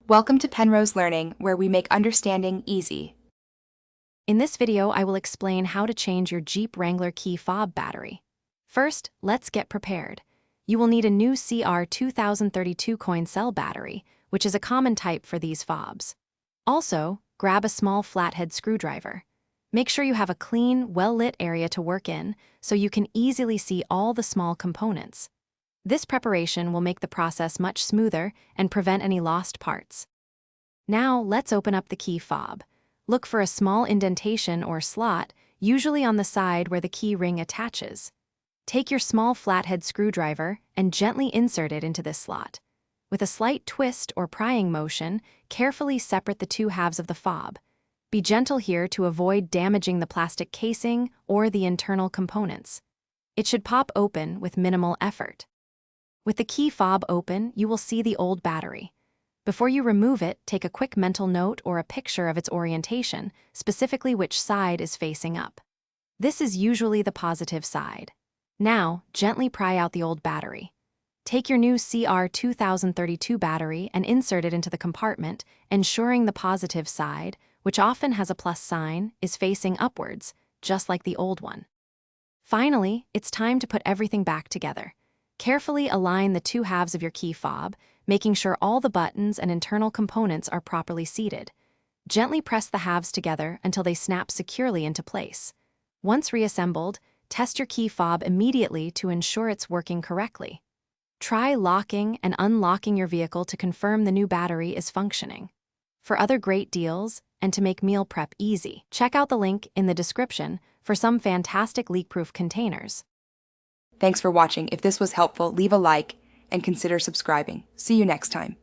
Welcome to Penrose Learning, where we make understanding easy. In this video, I will explain how to change your Jeep Wrangler key fob battery. First, let's get prepared. You will need a new CR 2032 coin cell battery, which is a common type for these fobs. Also, grab a small flathead screwdriver. Make sure you have a clean, well-lit area to work in so you can easily see all the small components. This preparation will make the process much smoother and prevent any lost parts. Now, let's open up the key fob. Look for a small indentation or slot, usually on the side where the key ring attaches. Take your small flathead screwdriver and gently insert it into this slot. With a slight twist or prying motion, carefully separate the two halves of the fob. Be gentle here to avoid damaging the plastic casing or the internal components. It should pop open with minimal effort. With the key fob open, you will see the old battery. Before you remove it, take a quick mental note or a picture of its orientation, specifically which side is facing up. This is usually the positive side. Now, gently pry out the old battery. Take your new CR 2032 battery and insert it into the compartment, ensuring the positive side, which often has a plus sign, is facing upwards, just like the old one. Finally, it's time to put everything back together. Carefully align the two halves of your key fob, making sure all the buttons and internal components are properly seated. Gently press the halves together until they snap securely into place. Once reassembled, test your key fob immediately to ensure it's working correctly. Try locking and unlocking your vehicle to confirm the new battery is functioning. For other great deals, and to make meal prep easy, check out the link in the description for some fantastic leak-proof containers. Thanks for watching. If this was helpful, leave a like and consider subscribing. See you next time.